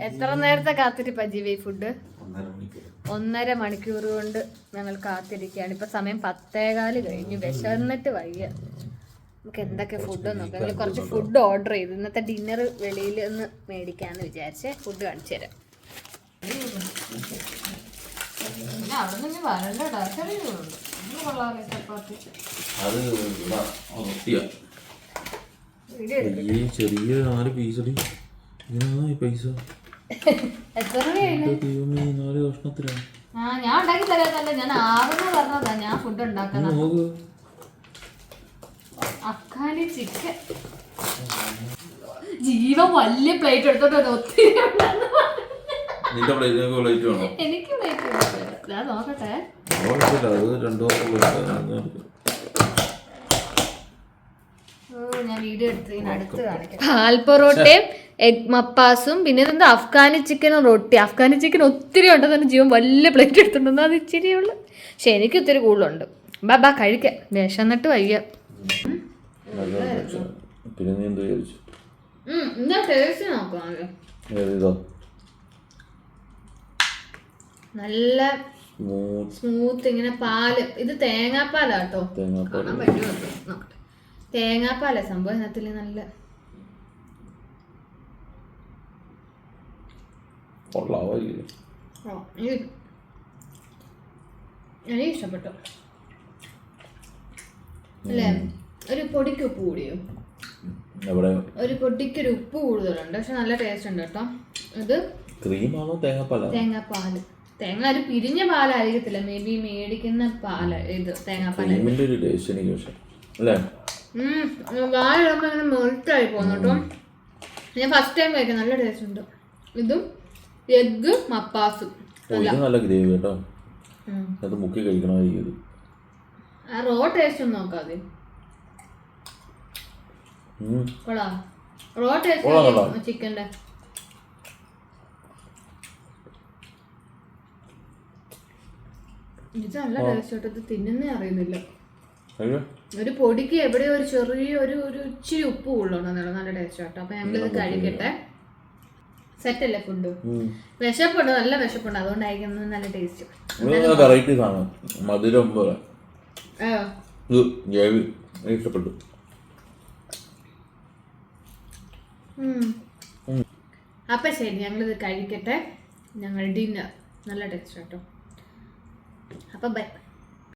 എത്ര നേരത്തെ കാത്തിരിപ്പാ ജീവി ഫുഡ്? 1.5 മണിക്കൂർ കൊണ്ട് ഞങ്ങൾ കാത്തിരിക്കുകയാണ്. ഇപ്പൊ സമയം 10:15 കഴിഞ്ഞു. വിശന്നിട്ട് വയ്യ. നമുക്ക് എന്തൊക്കെ ഫുഡ് നോക്കാം. കുറച്ച് ഫുഡ് ഓർഡർ ചെയ്തു. ഇന്നത്തെ ഡിന്നർ വെളിയിൽ നിന്ന് മേടിക്കാന്ന് വിചാരിച്ചേ. ഫുഡ് കാണിച്ചു തരാം. ചെറിയ 4 പീസ് പൈസ ഞാൻ ഉണ്ടാക്കി തരാത്തല്ല. ഞാൻ 6 പറഞ്ഞതാ ഞാൻ ഫുഡ് ഉണ്ടാക്കാൻ. അഫ്ഗാനി ചിക്കൻ ജീവൻ വലിയ പ്ലേറ്റ് എടുത്തോട്ടോ. ഒത്തിരി എനിക്ക് പ്ലേറ്റ് നോക്കട്ടെ. ഞാൻ വീഡിയോ എടുത്ത് അടുത്ത് കാണിക്കാം. പാൽ പൊറോട്ടയും എഗ് മപ്പാസും പിന്നെ ഇതെന്താ അഫ്ഗാനി ചിക്കനും റൊട്ടി. അഫ്ഗാനി ചിക്കൻ ഒത്തിരി ഉണ്ടെന്ന് ജീവൻ വലിയ പ്ലേറ്റ് എടുത്തിട്ടുണ്ടോ? അത് ഇച്ചിരി ഉള്ളു. പക്ഷെ എനിക്ക് ഒത്തിരി കൂടുതലുണ്ട്. ബാ കഴിക്കാം. വിശന്നിട്ട് വയ്യ. എന്താ ടേസ്റ്റ് നോക്കാം. നല്ല സ്മൂത്ത് ഇങ്ങനെ പാല്. ഇത് തേങ്ങാപ്പാലാട്ടോ. കാണാൻ പറ്റുമോ നോക്കട്ടെ. തേങ്ങാപ്പാല സംഭവം. ഇതിനകത്തില് നല്ല എനിക്ക് ഇഷ്ടപ്പെട്ടു അല്ലേ? ഒരു പൊടിക്ക് ഉപ്പ് കൂടിയോ? ഒരു പൊടിക്കൊരു ഉപ്പ് കൂടുതലുണ്ട്. പക്ഷെ നല്ല ടേസ്റ്റ് ഉണ്ട് കേട്ടോ. ഇത് തേങ്ങാപ്പാല്. തേങ്ങ ഒരു പിരിഞ്ഞ പാലായിരിക്കത്തില്ല. മേ ബി മേടിക്കുന്ന പാല്. ഇത് തേങ്ങാപ്പാല്. വാഴയിടുമ്പോ ഇങ്ങനെ മെൽറ്റായി പോകുന്നു കേട്ടോ. ഞാൻ ഫസ്റ്റ് ടൈം കഴിക്കാം. നല്ല ടേസ്റ്റ് ഉണ്ട്. ഇതും എഗ് മപ്പാസും നല്ല ഗ്രേവി കേട്ടോ. അത് മുക്കി കഴിക്കണമായിരിക്കും. ആ റോ ടേസ്റ്റ് ഒന്ന് നോക്കാതെ. റോ ടേസ്റ്റ് ചിക്കൻ്റെ ഇത് നല്ല ടേസ്റ്റ് കേട്ടോ. ഇത് തിന്നുന്നേ അറിയുന്നില്ല. ഒരു പൊടിക്ക് എവിടെയോ ഒരു ചെറിയ ഒരു ഇച്ചിരി ഉപ്പ് കൂടുതലുണ്ടെന്നുള്ള നല്ല ടേസ്റ്റ് കേട്ടോ. അപ്പൊ ഞങ്ങളിത് കഴിക്കട്ടെ. സെറ്റല്ലേ ഫുഡ്? വിശപ്പുണ്ട്, നല്ല വിശപ്പുണ്ട്. അതുകൊണ്ടായിരിക്കും നല്ല ടേസ്റ്റ്. ഇഷ്ടപ്പെട്ടു. അപ്പൊ ശരി, ഞങ്ങളിത് കഴിക്കട്ടെ. ഞങ്ങൾ ഡിന്നർ നല്ല ടേസ്റ്റ് കേട്ടോ. അപ്പൊ ബൈ.